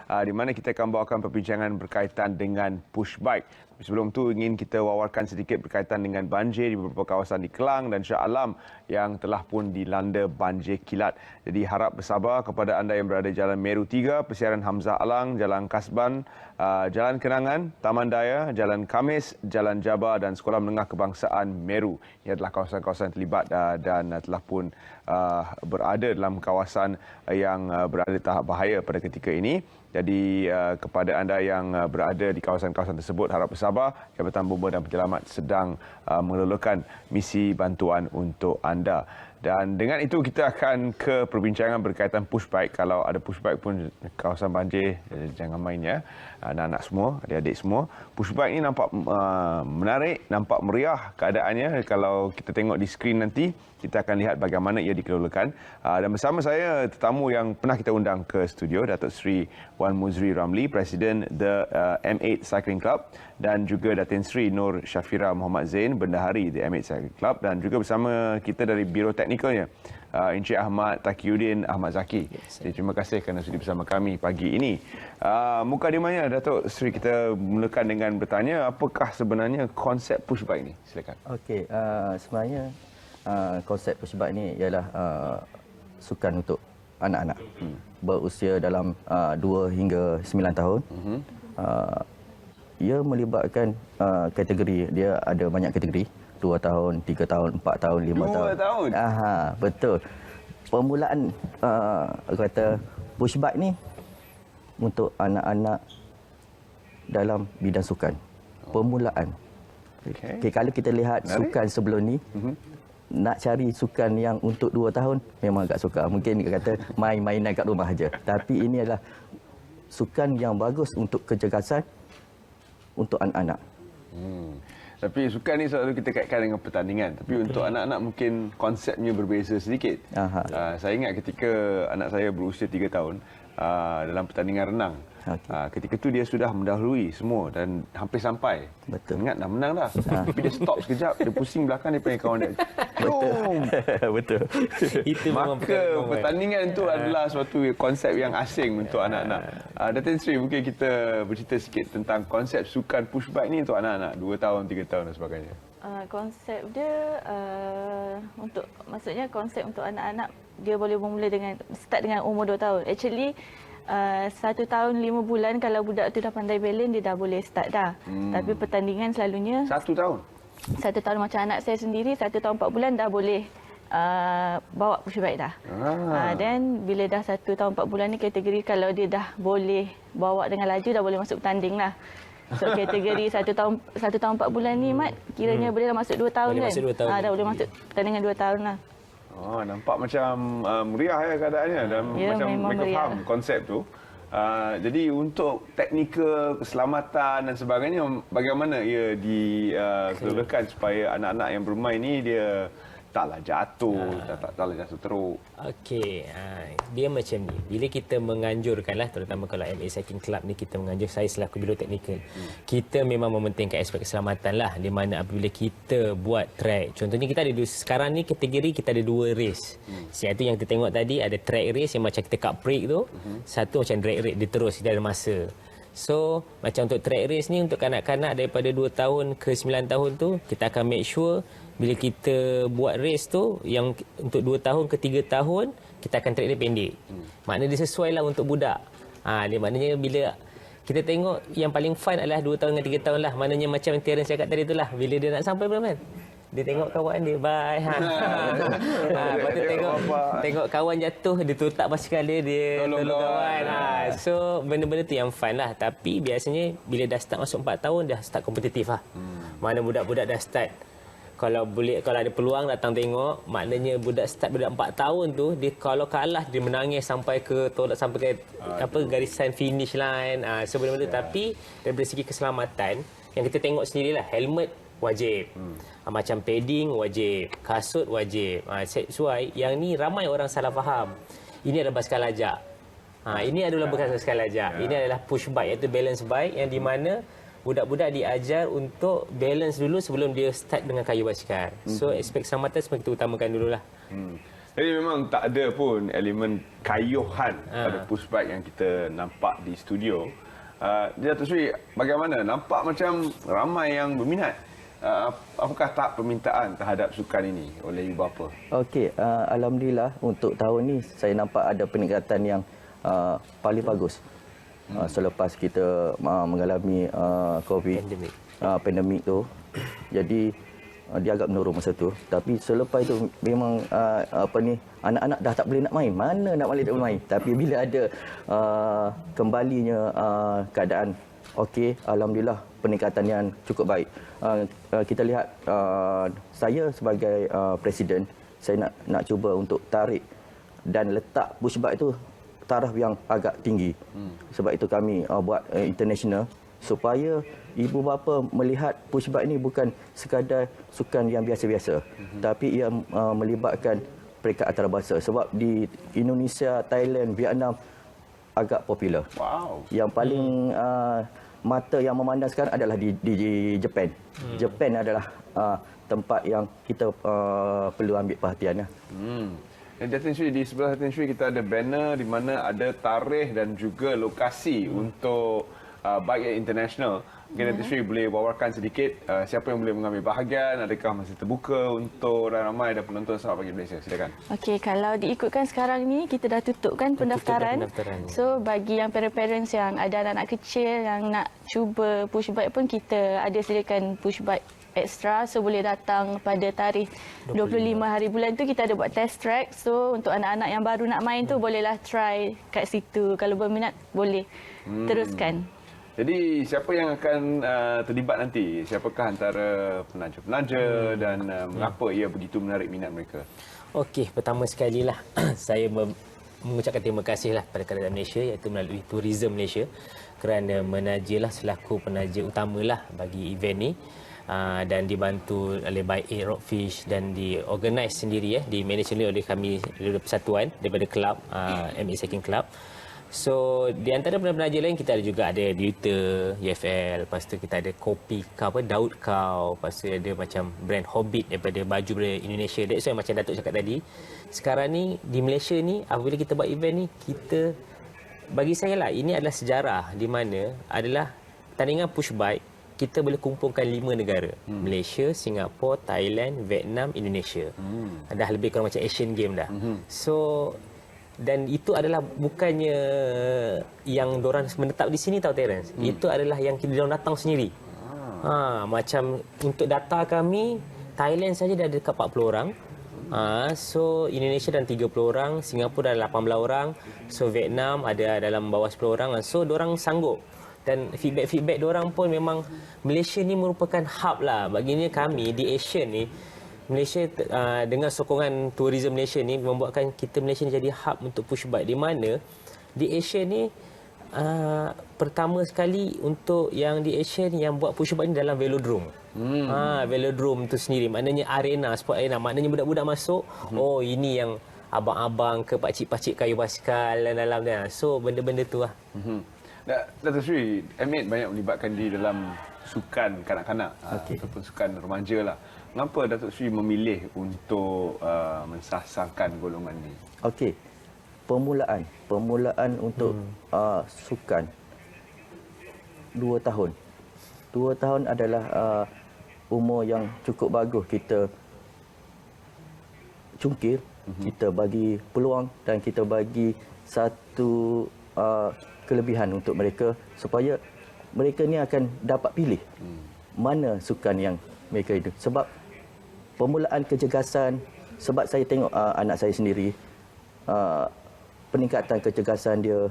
di mana kita akan bawakan perbincangan berkaitan dengan push bike. Sebelum tu ingin kita wawarkan sedikit berkaitan dengan banjir di beberapa kawasan di Kelang dan Shah Alam yang telah pun dilanda banjir kilat. Jadi harap bersabar kepada anda yang berada di Jalan Meru 3, Persiaran Hamzah Alang, Jalan Kasban, Jalan Kenangan, Taman Daya, Jalan Kamis, Jalan Jabar dan Sekolah Menengah Kebangsaan Meru. Ia adalah kawasan-kawasan terlibat dan telah pun berada dalam kawasan yang berada di tahap bahaya pada ketika ini. Jadi kepada anda yang berada di kawasan-kawasan tersebut, harap bersabar. Jabatan Bomba dan Penyelamat sedang mengelolakan misi bantuan untuk anda. Dan dengan itu kita akan ke perbincangan berkaitan push bike. Kalau ada push bike pun kawasan banjir, jangan main ya. Anak-anak semua, adik-adik semua. Push bike ini nampak menarik, nampak meriah keadaannya. Kalau kita tengok di skrin nanti, kita akan lihat bagaimana ia dikelolakan. Dan bersama saya tetamu yang pernah kita undang ke studio, Datuk Seri Wan Muzri Ramli, Presiden The M8 Cycling Club, dan juga Datin Seri Nur Syafira Muhammad Zain, Bendahari The M8 Cycling Club, dan juga bersama kita dari Biro Teknikalnya, Encik Ahmad Taqiyuddin Ahmad Zaki. Jadi, terima kasih kerana sudi bersama kami pagi ini. Mukadimahnya, Datuk Seri, kita mulakan dengan bertanya, apakah sebenarnya konsep push bike ini? Silakan. Okey, sebenarnya konsep push bike ni ialah sukan untuk anak-anak berusia dalam 2 hingga 9 tahun. Ia melibatkan kategori, dia ada banyak kategori. 2 tahun, 3 tahun, 4 tahun, 5 tahun. 2 tahun? Betul. Permulaan kata push bike ni untuk anak-anak dalam bidang sukan. Permulaan. Okay, kalau kita lihat sukan sebelum ni, nak cari sukan yang untuk 2 tahun memang agak sukar. Mungkin kita kata main-mainan kat rumah aja. Tapi ini adalah sukan yang bagus untuk kecergasan untuk anak-anak. Tapi sukan ni selalu kita kaitkan dengan pertandingan. Tapi untuk anak-anak mungkin konsepnya berbeza sedikit. Saya ingat ketika anak saya berusia 3 tahun dalam pertandingan renang. Ketika tu dia sudah mendahului semua dan hampir sampai. Betul. Ingat dah menang dah. Tapi dia stop sekejap, dia pusing belakang, dia panggil kawan dia. Betul. Itu maka pertandingan itu adalah suatu konsep yang asing untuk anak-anak. Datin Seri, mungkin kita bercerita sikit tentang konsep sukan push bike ni untuk anak-anak 2 tahun, 3 tahun dan sebagainya. Konsep dia maksudnya konsep untuk anak-anak, dia boleh bermula dengan start dengan umur 2 tahun. Actually 1 tahun 5 bulan kalau budak tu dah pandai balance, dia dah boleh start dah. Tapi pertandingan selalunya 1 tahun. 1 tahun, macam anak saya sendiri 1 tahun 4 bulan dah boleh bawa push bike dah. Dan bila dah 1 tahun 4 bulan ni, kategori kalau dia dah boleh bawa dengan laju, dah boleh masuk bertanding lah. So kategori 1 tahun 4 bulan ni, Mat, kiranya boleh dah masuk 2 tahun boleh kan? Masuk 2 tahun. Dah boleh masuk pertandingan 2 tahun lah. Nampak macam meriah ya keadaannya dan macam mereka faham konsep tu. Jadi untuk teknikal, keselamatan dan sebagainya, bagaimana ia dikelolakan supaya anak-anak yang bermain ni dia taklah jatuh, taklah jatuh teruk. Okey, dia macam ni. Bila kita menganjurkanlah, terutama kalau M8 Cycling Club ni, kita menganjur, saya selaku biro teknikal, kita memang mementingkan aspek keselamatan lah. Di mana apabila kita buat track, contohnya kita ada sekarang ni kategori kita ada 2 race. Satu yang kita tengok tadi ada track race yang macam kita cup break tu, satu macam drag race, dia terus, dia ada masa. So, macam untuk track race ni, untuk kanak-kanak daripada 2 tahun ke 9 tahun tu, kita akan make sure bila kita buat race tu, yang untuk 2 tahun ke 3 tahun, kita akan track dia pendek. Maknanya dia sesuai lah untuk budak. Dia maknanya bila kita tengok yang paling fun adalah 2 tahun dengan 3 tahun lah. Maknanya macam Terence cakap tadi tu lah. Bila dia nak sampai belum kan? Dia tengok kawan dia, bye. Lepas tu tengok kawan jatuh, dia letak basikal dia tolong kawan. So, benda-benda tu yang fun lah. Tapi biasanya bila dah start masuk 4 tahun, dah start kompetitif lah. Mana budak-budak dah start. Kalau ada peluang datang tengok, maknanya budak 4 tahun tu, dia kalau kalah dia menangis sampai ke garisan finish line. Sebenarnya tapi dari segi keselamatan yang kita tengok sendirilah, helmet wajib. Macam padding wajib, kasut wajib. Sesuai yang ni ramai orang salah faham. Ini adalah basikal lajak. Ini adalah basikal lajak. Ini adalah push bike, iaitu balance bike, yang di mana budak-budak diajar untuk balance dulu sebelum dia start dengan kayu basikal. So aspek keselamatan semua kita utamakan dululah. Jadi memang tak ada pun elemen kayuhan pada push bike yang kita nampak di studio. Datuk Seri, bagaimana? Nampak macam ramai yang berminat. Apakah tahap permintaan terhadap sukan ini oleh ibu bapa? Okey, alhamdulillah untuk tahun ni saya nampak ada peningkatan yang paling bagus. Selepas kita mengalami COVID, pandemik tu. Jadi dia agak menurun masa tu, tapi selepas itu memang anak-anak dah tak boleh nak main, mana nak balik tak boleh main. Tapi bila ada kembalinya keadaan okey, alhamdulillah peningkatan yang cukup baik. Kita lihat saya sebagai presiden, saya nak cuba untuk tarik dan letak push bike itu taraf yang agak tinggi. Sebab itu kami buat international supaya ibu bapa melihat push bike ini bukan sekadar sukan yang biasa-biasa, tapi ia melibatkan peringkat antarabangsa. Sebab di Indonesia, Thailand, Vietnam agak popular. Wow. Yang paling mata yang memandang sekarang adalah di Japan. Japan adalah tempat yang kita perlu ambil perhatian. Dan Datin Sri, di sebelah Datin Sri kita ada banner di mana ada tarikh dan juga lokasi untuk bike international. Mungkin Datin Sri boleh wawarkan sedikit siapa yang boleh mengambil bahagian, adakah masih terbuka untuk ramai dan penonton Selamat Pagi Malaysia. Silakan. Okey, kalau diikutkan sekarang ni kita dah tutupkan pendaftaran. So bagi yang parents yang ada anak-anak kecil yang nak cuba push bike pun kita ada sediakan push bike extra, so boleh datang pada tarikh 25 hari bulan tu kita ada buat test track. So untuk anak-anak yang baru nak main tu bolehlah try kat situ. Kalau berminat boleh teruskan. Jadi siapa yang akan terlibat nanti? Siapakah antara penaja-penaja dan mengapa ia begitu menarik minat mereka? Okey, pertama sekali lah saya mengucapkan terima kasih lah kepada Kerajaan Malaysia, iaitu melalui Tourism Malaysia, kerana menajalah selaku penaja utamalah bagi event ni. Dan dibantu oleh by Air Rockfish dan diorganize sendiri di-manage oleh kami dari persatuan daripada kelab MA Cycling Club. So di antara penaja lain kita ada juga ada Deuter, UFL, lepas tu kita ada Kopi Kau, Daud Kau, lepas tu ada macam brand Hobbit daripada baju dari Indonesia. That's why macam Datuk cakap tadi, sekarang ni di Malaysia ni apabila kita buat event ni, kita, bagi saya lah, ini adalah sejarah di mana adalah pertandingan push bike kita boleh kumpulkan 5 negara. Malaysia, Singapura, Thailand, Vietnam, Indonesia. Dah lebih kurang macam Asian Game dah. So, dan itu adalah bukannya yang diorang menetap di sini tau Terence. Itu adalah yang diorang datang sendiri. Macam untuk data kami, Thailand saja dah dekat 40 orang. So Indonesia dan 30 orang, Singapura dah 18 orang. So Vietnam ada dalam bawah 10 orang. So diorang sanggup. Dan feedback diorang pun memang Malaysia ni merupakan hub lah. Baginya kami di Asia ni, Malaysia dengan sokongan Tourism Malaysia ni membuatkan kita Malaysia ni jadi hub untuk push bike, di mana di Asia ni pertama sekali untuk yang di Asia ni yang buat push bike ni dalam velodrome. Velodrome tu sendiri maknanya arena, sport arena, maknanya budak-budak masuk, oh ini yang abang-abang ke pakcik-pakcik kayu basikal dalam dia. So benda-benda tu lah. Datuk Sri, Amit banyak melibatkan diri dalam sukan kanak-kanak ataupun sukan remaja lah. Mengapa Datuk Sri memilih untuk mensasarkan golongan ini? Okey, permulaan untuk sukan 2 tahun. 2 tahun adalah umur yang cukup bagus kita cungkil, kita bagi peluang dan kita bagi satu kelebihan untuk mereka supaya mereka ni akan dapat pilih mana sukan yang mereka itu. Sebab permulaan kecergasan, sebab saya tengok anak saya sendiri, peningkatan kecergasan dia,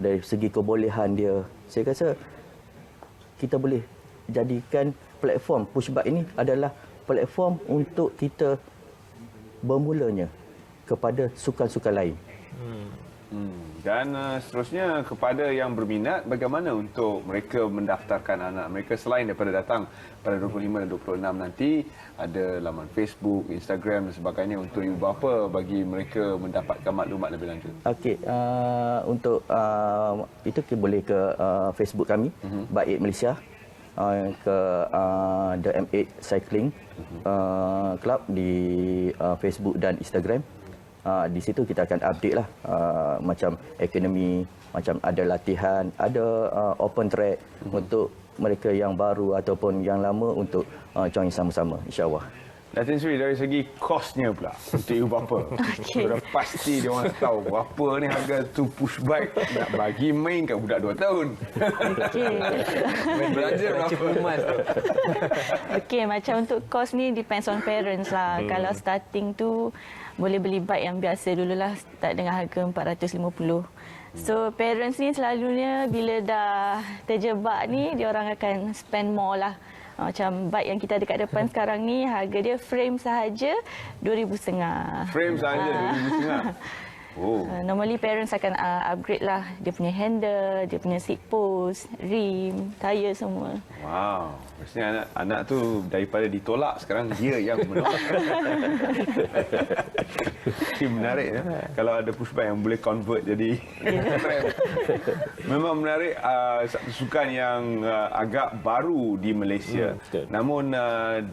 dari segi kebolehan dia, saya rasa kita boleh jadikan platform push bike ini adalah platform untuk kita bermulanya kepada sukan-sukan lain. Dan seterusnya kepada yang berminat, bagaimana untuk mereka mendaftarkan anak mereka selain daripada datang pada 25 dan 26 nanti, ada laman Facebook, Instagram dan sebagainya untuk ibu bapa bagi mereka mendapatkan maklumat lebih lanjut. Okey, untuk itu kita boleh ke Facebook kami, Baik Malaysia, ke The M8 Cycling Club di Facebook dan Instagram. Di situ kita akan update lah macam akademi, macam ada latihan, ada open track untuk mereka yang baru ataupun yang lama untuk join sama-sama, insya-Allah. Datin Sri, dari segi kosnya pula untuk ibu bapa. Sudah pasti dia orang tahu berapa ni harga tu push bike nak bagi main kat budak 2 tahun. Okey. Belajar berapa? Okey, macam untuk kos ni depends on parents lah. Kalau starting tu boleh beli bike yang biasa dululah, start dengan harga 450. So parents ni selalunya bila dah terjebak ni dia orang akan spend more lah. Macam bike yang kita ada kat depan sekarang ni, harga dia frame sahaja RM2,500. Frame sahaja RM2,500. Oh. Normally parents akan upgrade lah dia punya handle, dia punya seat post, rim, tayar semua. Wow, maksudnya anak tu daripada ditolak sekarang dia yang menolak. Ini menarik ya. Kalau ada push bike yang boleh convert jadi frame. Memang menarik, satu sukan yang agak baru di Malaysia. Namun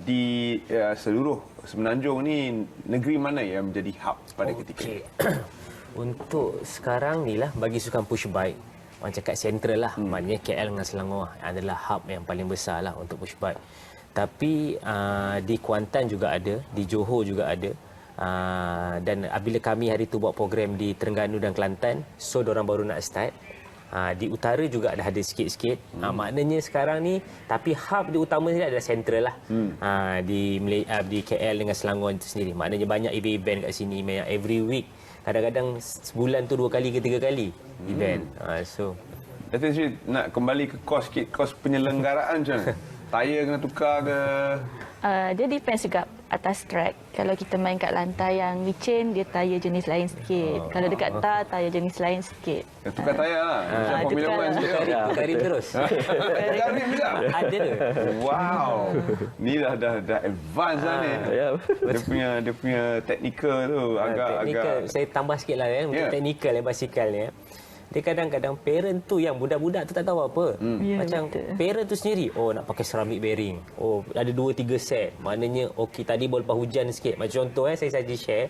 di seluruh Semenanjung ni, negeri mana yang menjadi hub pada ketika ini? Untuk sekarang ni lah, bagi sukan push bike, orang cakap sentral lah, maknanya KL dengan Selangor adalah hub yang paling besar lah untuk push bike. Tapi di Kuantan juga ada, di Johor juga ada. Dan apabila kami hari tu buat program di Terengganu dan Kelantan, so diorang baru nak start. Di utara juga ada sikit-sikit. Maknanya sekarang ni, tapi hub di utama ni adalah sentral lah. Di KL dengan Selangor itu sendiri. Maknanya banyak event kat sini, every week. Kadang-kadang sebulan tu 2 kali ke 3 kali event. So Datin Sri, nak kembali ke kos penyelenggaraan macam mana? Tayar kena tukar ke? Dia depends juga atas track. Kalau kita main kat lantai yang licin, dia tayar jenis lain sikit. Kalau dekat tar, tayar jenis lain sikit. Tukar tayar lah. Macam Formula tukar. 1 sikit. tukar rim terus. Tukar rim juga? Ada. Wow. Ni dah advance lah ni. Dia punya teknikal tu agak Saya tambah sikit lah untuk teknikal yang basikal ni. Dia kadang-kadang parent tu yang budak-budak tu tak tahu apa. Macam parent tu sendiri, nak pakai ceramic bearing. Ada 2-3 set. Maknanya okey tadi bola lepas hujan sikit. Macam contoh saya saja share.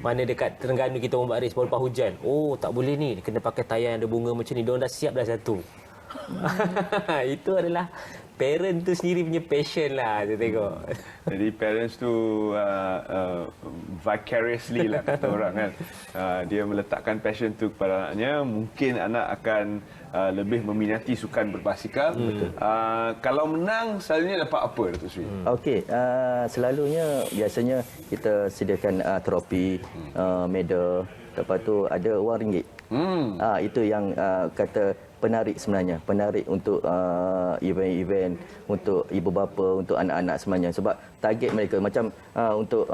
Mana dekat Terengganu kita buat race bola lepas hujan. Tak boleh ni, kena pakai tayar yang ada bunga macam ni. Diorang dah siap dah satu. Itu adalah parent tu sendiri punya passion lah, saya tengok. Jadi parents tu vicariously lah kata orang kan. Dia meletakkan passion tu kepada anaknya. Mungkin anak akan lebih meminati sukan berbasikal. Kalau menang, selalunya dapat apa, Datuk Sri? Okey, selalunya biasanya kita sediakan trofi, medal, lepas tu ada RM1. Itu yang kata penarik sebenarnya, penarik untuk event-event untuk ibu bapa, untuk anak-anak sebenarnya, sebab target mereka macam untuk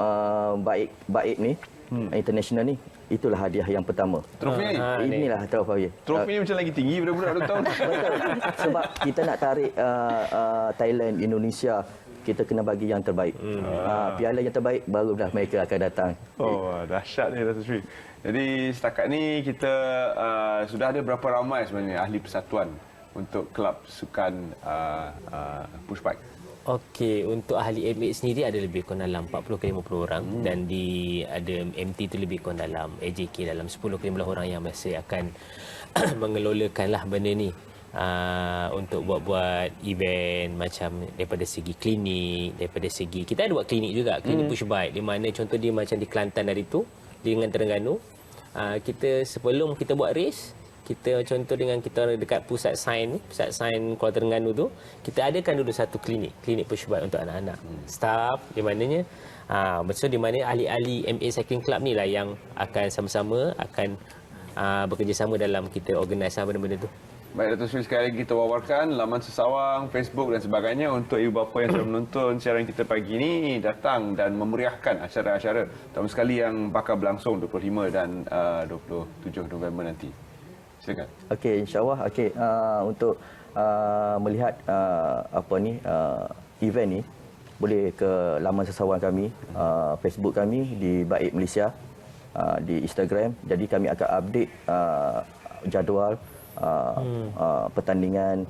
baik ni international ni, itulah hadiah yang pertama. Trofi ni? Inilah trofi. Trofi ni macam lagi tinggi daripada budak 2 tahun. Betul. Sebab kita nak tarik Thailand, Indonesia, kita kena bagi yang terbaik. Piala yang terbaik barulah mereka akan datang. Dahsyat ni Datuk Sri. Jadi setakat ni kita sudah ada berapa ramai sebenarnya ahli persatuan untuk kelab sukan push bike? Okey, untuk ahli MX sendiri ada lebih kurang dalam 40 ke 50 orang dan ada MT tu lebih kurang dalam AJK dalam 10 ke 15 orang yang masih akan mengelolakanlah benda ni. Untuk buat event macam daripada segi klinik, daripada segi kita ada buat klinik juga, klinik push bike di mana contoh dia macam di Kelantan hari tu dengan Terengganu. Kita sebelum kita buat race, kita contoh dengan kita dekat pusat sains Kuala Terengganu tu, kita adakan dulu satu klinik push bike untuk anak-anak. Staff di mananya maksud di mana ahli-ahli MA Cycling Club ni lah yang akan sama-sama akan bekerjasama dalam kita organise benda-benda tu. Baik, Datuk Sri, sekali lagi kita wawarkan laman Sesawang, Facebook dan sebagainya untuk ibu bapa yang sedang menonton siaran kita pagi ini datang dan memeriahkan acara-acara terutama sekali yang bakal berlangsung 25 dan 27 November nanti. Silakan. Okey, insya-Allah. Okey, untuk melihat event ni boleh ke laman Sesawang kami, Facebook kami di Baik Malaysia, di Instagram. Jadi kami akan update jadual pertandingan,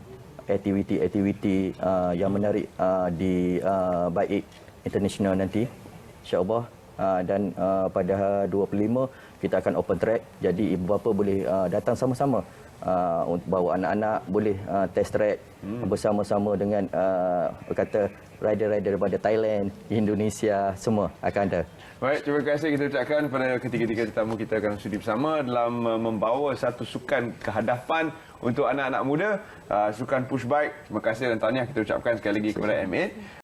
aktiviti yang menarik di Baik International nanti. InsyaAllah Dan pada 25 kita akan open track, jadi ibu bapa boleh datang sama-sama untuk bawa anak-anak, boleh test track bersama-sama dengan kata rider-rider daripada Thailand, Indonesia, semua akan ada. Baik, terima kasih kita ucapkan kepada ketiga-tiga tetamu kita akan sudi bersama dalam membawa satu sukan ke hadapan untuk anak-anak muda, sukan push bike. Terima kasih dan tahniah kita ucapkan sekali lagi kepada M8.